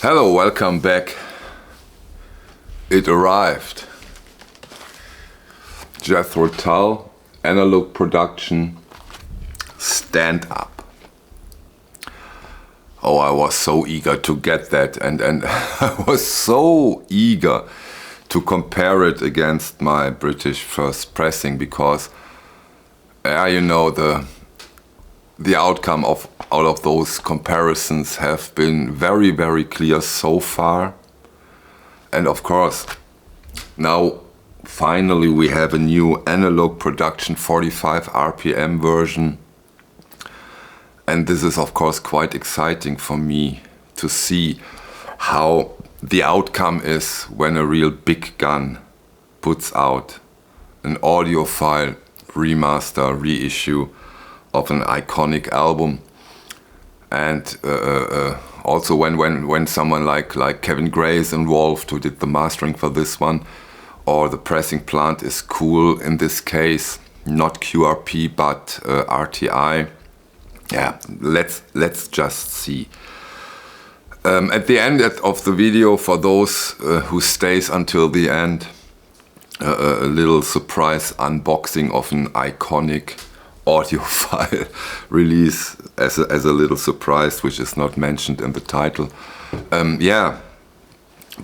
Hello, welcome back. It arrived. Jethro Tull, Analogue Production, Stand Up. Oh, I was so eager to get that, and I was so eager to compare it against my British first pressing, because you know, the outcome of all of those comparisons have been very, very clear so far. And of course, now finally we have a new Analogue Production 45 RPM version. And this is of course quite exciting for me to see how the outcome is when a real big gun puts out an audiophile remaster, reissue of an iconic album. And also when someone like Kevin Gray is involved, who did the mastering for this one, or the pressing plant is cool in this case, not QRP but RTI. Yeah, let's just see. At the end of the video, for those who stays until the end, a little surprise unboxing of an iconic audiophile release as a little surprise, which is not mentioned in the title. Yeah,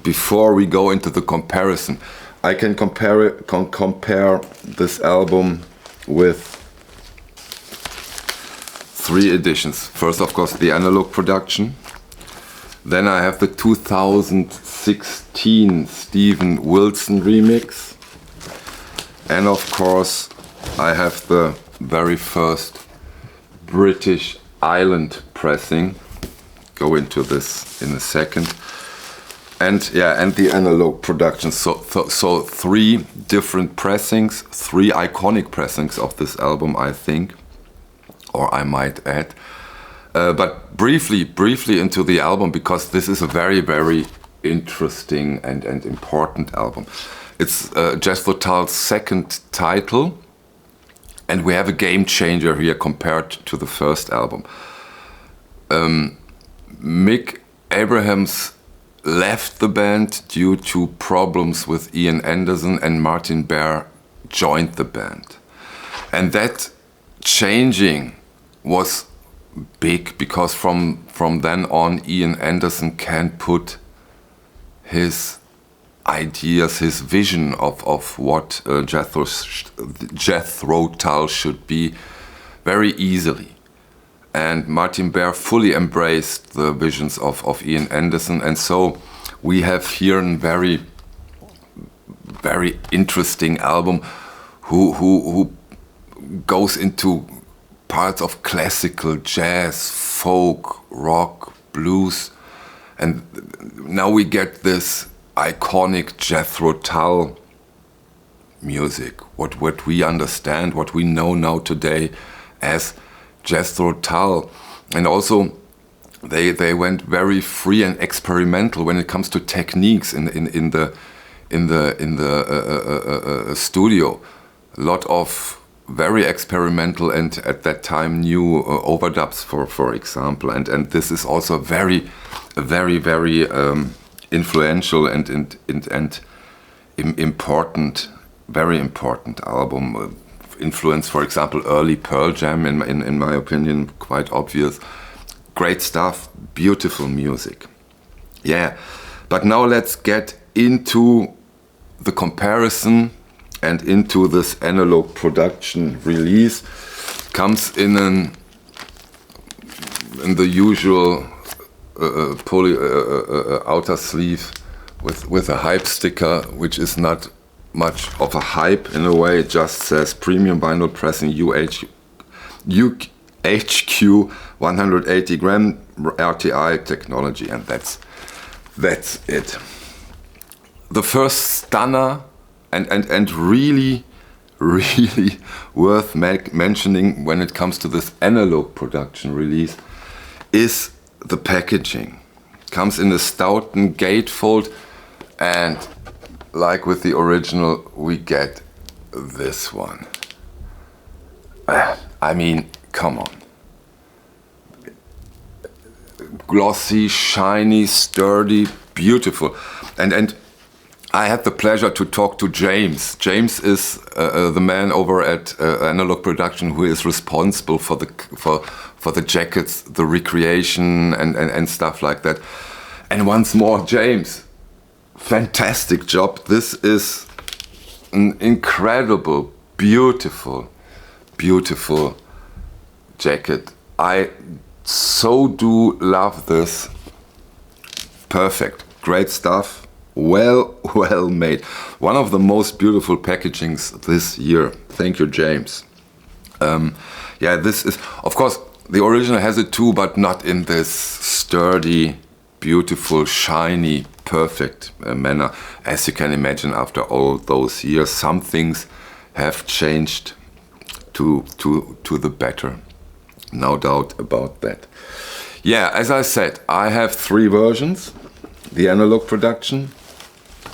before we go into the comparison, I can compare this album with 3 editions. First, of course, the Analogue Production. Then I have the 2016 Steven Wilson remix. And of course, I have the very first British Island pressing. Go into this in a second. And yeah, and the Analogue Production. So 3 different pressings, 3 iconic pressings of this album, I think, or I might add. But briefly into the album, because this is a very, very interesting and important album. It's Jethro Tull's second title, and we have a game changer here compared to the first album. Mick Abrahams left the band due to problems with Ian Anderson, and Martin Barre joined the band. And that changing was big, because from then on Ian Anderson can put his ideas, his vision of what Jethro Tull should be very easily. And Martin Barre fully embraced the visions of Ian Anderson, and so we have here a very, very interesting album who goes into parts of classical, jazz, folk, rock, blues, and now we get this iconic Jethro Tull music, what we understand, what we know now today as Jethro Tull. And also they went very free and experimental when it comes to techniques in the studio. A lot of very experimental and at that time new overdubs, for example, and this is also a very influential and important, very important album. Influence, for example, early Pearl Jam, in my opinion, quite obvious. Great stuff, beautiful music. Yeah, but now let's get into the comparison and into this Analogue Production release. Comes in the usual outer sleeve with a hype sticker, which is not much of a hype in a way. It just says premium vinyl pressing HQ 180 gram RTI technology, and that's it. The first stunner and really worth mentioning when it comes to this Analogue Production release is the packaging. Comes in a Stoughton gatefold, and like with the original, we get this one. I mean, come on. glossy, shiny, sturdy, beautiful. And I had the pleasure to talk to James. James is the man over at Analogue Production who is responsible for the jackets, the recreation and stuff like that. And once more, James, fantastic job. This is an incredible, beautiful, beautiful jacket. I so do love this. Perfect, great stuff. Well made. One of the most beautiful packagings this year. Thank you, James. Yeah, this is, of course, the original has it too, but not in this sturdy, beautiful, shiny, perfect manner. As you can imagine, after all those years, some things have changed to the better. No doubt about that. Yeah, as I said, I have 3 versions. The Analogue Production.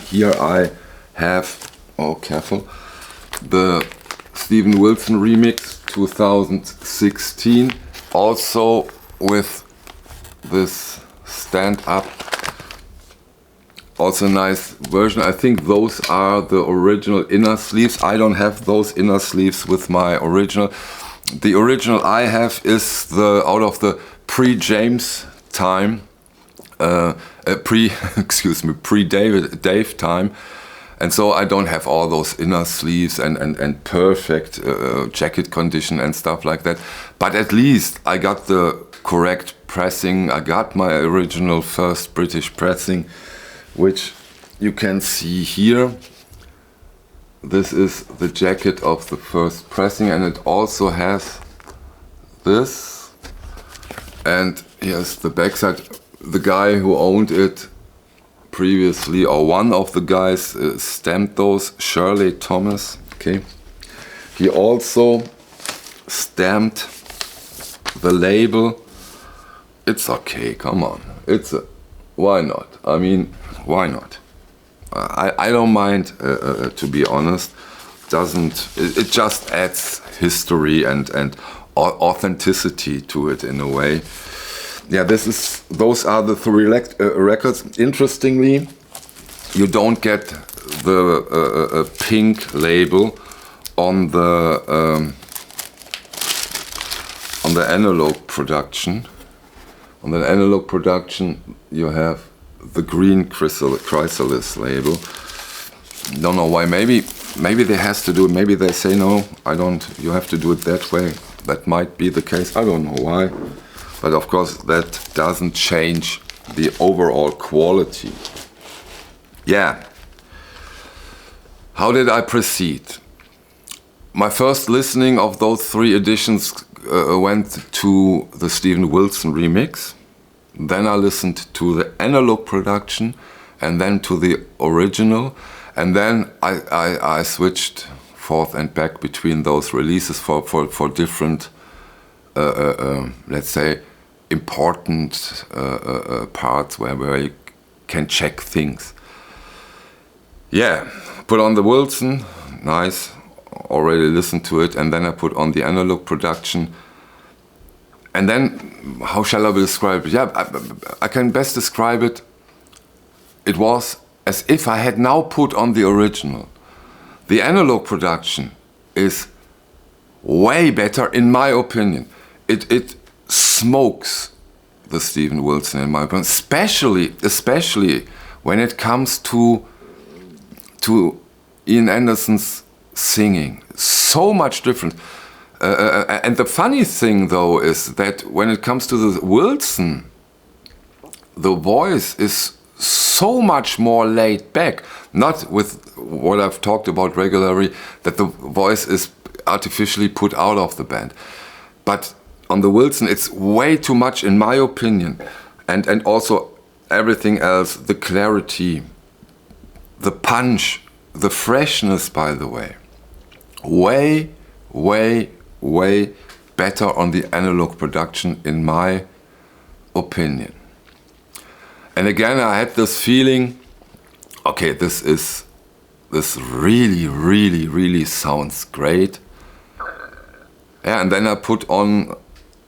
Here I have, oh careful, the Steven Wilson remix 2016, also with this stand up, also a nice version. I think those are the original inner sleeves. I don't have those inner sleeves with my original. The original I have is the out of the pre-James time. Pre-Dave time, and so I don't have all those inner sleeves and perfect jacket condition and stuff like that. But at least I got the correct pressing. I got my original first British pressing, which you can see here. This is the jacket of the first pressing, and it also has this. And here's the backside. The guy who owned it previously, or one of the guys, stamped those, Shirley Thomas. Okay, he also stamped the label. It's okay, come on, it's a, why not? I mean, why not? I don't mind, to be honest. It just adds history and authenticity to it in a way. Yeah, those are the 3 records. Interestingly, you don't get the pink label on the Analogue Production. On the Analogue Production, you have the green chrysalis label. Don't know why. Maybe they has to do it. Maybe they say no, I don't. You have to do it that way. That might be the case. I don't know why. But of course, that doesn't change the overall quality. Yeah. How did I proceed? My first listening of those 3 editions went to the Steven Wilson remix. Then I listened to the Analogue Production, and then to the original. And then I switched forth and back between those releases for different, let's say, important parts where you can check things. Yeah, put on the Wilson, nice, already listened to it, and then I put on the Analogue Production. And then, how shall I describe it? Yeah, I can best describe it. It was as if I had now put on the original. The Analogue Production is way better, in my opinion. It smokes the Steven Wilson, in my opinion, especially when it comes to Ian Anderson's singing. So much different. And the funny thing, though, is that when it comes to the Wilson, the voice is so much more laid back. Not with what I've talked about regularly, that the voice is artificially put out of the band. But on the Wilson, it's way too much, in my opinion. And also everything else, the clarity, the punch, the freshness, by the way. Way better on the Analogue Production, in my opinion. And again, I had this feeling, okay, this really sounds great. Yeah, and then I put on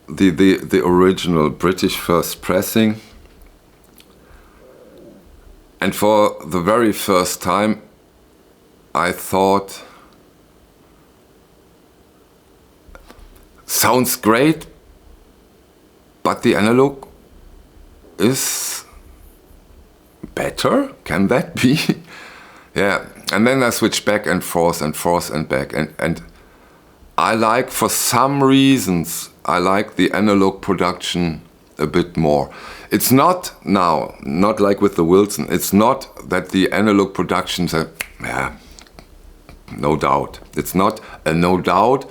the original British first pressing, and for the very first time I thought, sounds great, but the analog is better? Can that be? Yeah, and then I switched back and forth and back, and I like, for some reasons, I like the analog production a bit more. It's not now, not like with the Wilson, it's not that the analog productions are, yeah, no doubt. It's not a no doubt,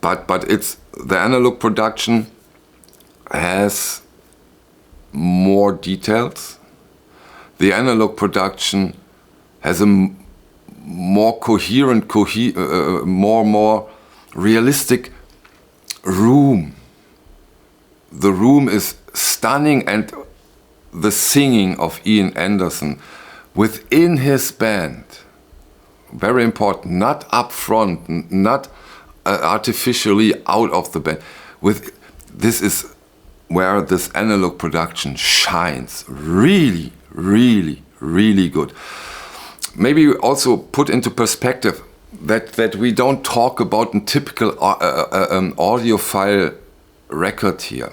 but it's, the analog production has more details. The analog production has a more coherent, more realistic room. The room is stunning, and the singing of Ian Anderson within his band, very important, not up front, not artificially out of the band. This is where this analog production shines really, really, really good. Maybe also put into perspective that we don't talk about a typical audiophile record here.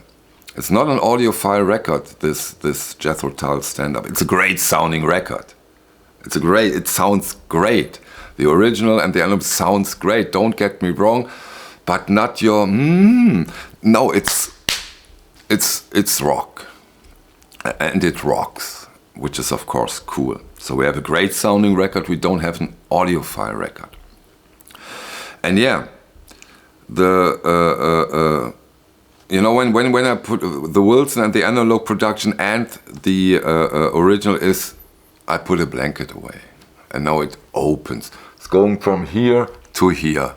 It's not an audiophile record, this Jethro Tull Stand Up. It's a great sounding record. It sounds great. The original and the album sounds great, don't get me wrong, but not your, no, it's rock. And it rocks, which is of course cool. So we have a great sounding record, we don't have an audiophile record. And yeah, you know, when I put the Wilson and the analog production and the original is, I put a blanket away. And now it opens. It's going from here to here.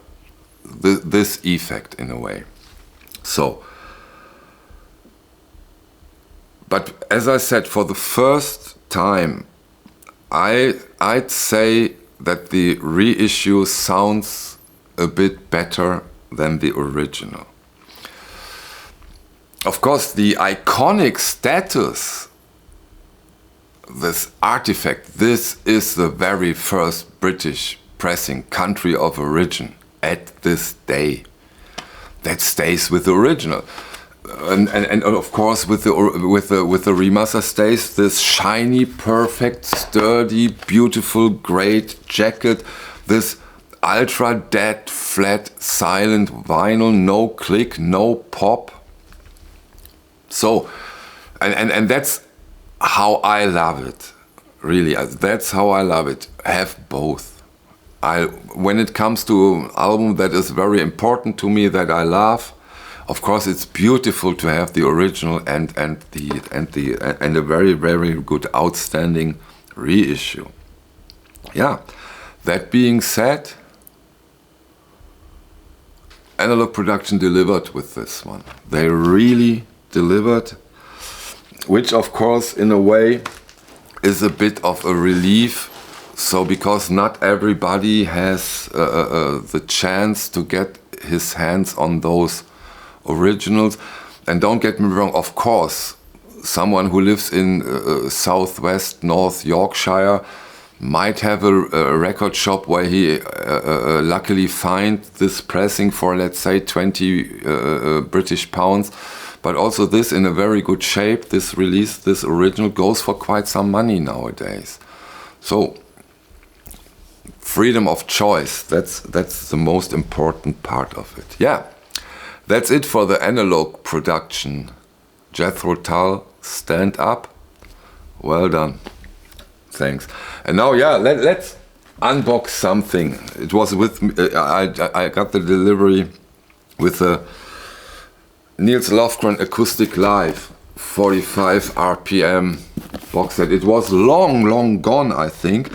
This effect in a way. So, but as I said, for the first time, I'd say that the reissue sounds a bit better than the original. Of course, the iconic status, this artifact, this is the very first British pressing, country of origin at this day. That stays with the original. And of course with the remaster stays this shiny, perfect, sturdy, beautiful, great jacket, this ultra dead, flat, silent vinyl, no click, no pop. So, and that's how I love it, really. That's how I love it. Have both. When it comes to an album that is very important to me, that I love, of course, it's beautiful to have the original and a very, very good, outstanding reissue. Yeah. That being said, Analogue Production delivered with this one. They really delivered, which of course in a way is a bit of a relief. So because not everybody has the chance to get his hands on those originals. And don't get me wrong, of course, someone who lives in southwest North Yorkshire might have a record shop where he luckily find this pressing for, let's say, 20 British pounds. But also this in a very good shape, this release, this original goes for quite some money nowadays. So, freedom of choice, that's the most important part of it. Yeah, that's it for the Analogue Production. Jethro Tull Stand Up. Well done. Thanks. And now, yeah, let's unbox something. It was with I got the delivery with a Nils Lofgren Acoustic Live 45 RPM box set. It was long gone, I think.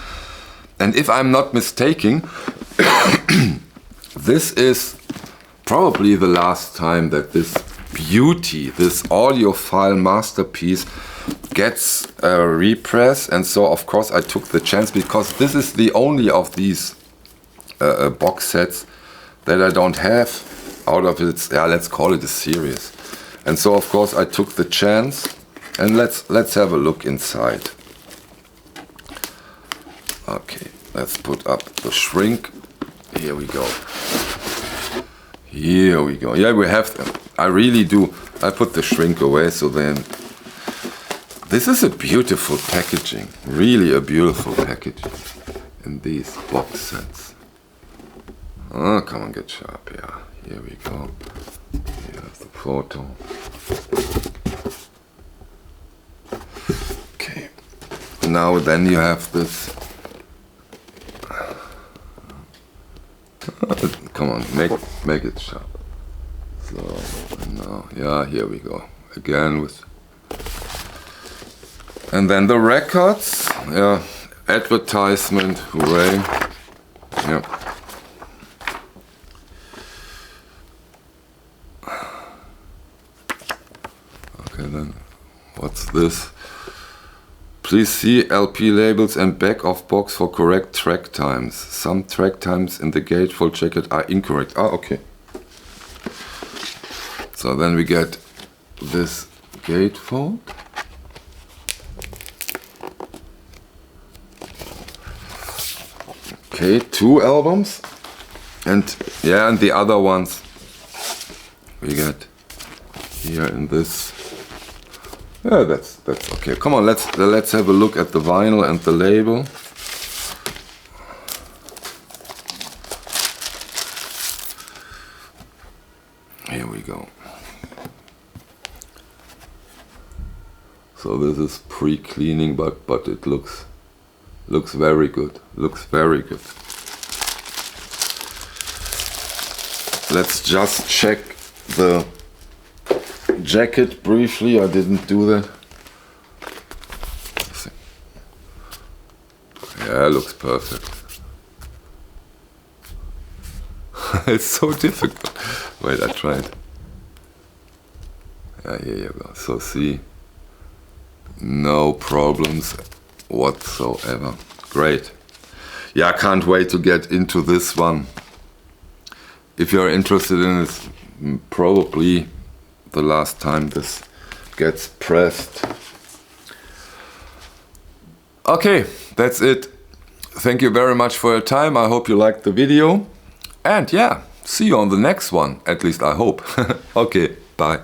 And if I'm not mistaken, this is probably the last time that this beauty, this audiophile masterpiece gets a repress. And so of course I took the chance, because this is the only of these box sets that I don't have out of its, yeah, let's call it a series. And so of course I took the chance, and let's have a look inside. Okay, let's put up the shrink. Here we go. Here we go. Yeah, we have them. I really do. I put the shrink away, so then this is a beautiful packaging. Really a beautiful packaging in these box sets. Oh, come on, get sharp. Yeah, here we go. Here's the photo. Okay. Now then you have this. Come on, make it sharp. So now, yeah, here we go. Again with, and then the records. Yeah, advertisement. Hooray! Yeah. Okay, then what's this? Please see LP labels and back of box for correct track times. Some track times in the gatefold jacket are incorrect. Ah, okay. So then we get this gatefold. Okay, 2 albums. And yeah, and the other ones we get here in this. Yeah, that's okay. Come on, let's have a look at the vinyl and the label. Here we go. So this is pre-cleaning, but it looks very good. Looks very good. Let's just check the jacket briefly. I didn't do that. Yeah, looks perfect. It's so difficult. Wait, I tried. Yeah, here you go. So see, no problems whatsoever. Great. Yeah, I can't wait to get into this one. If you're interested in it, probably the last time this gets pressed. Okay, that's it. Thank you very much for your time. I hope you liked the video. And yeah, see you on the next one. At least I hope. Okay, bye.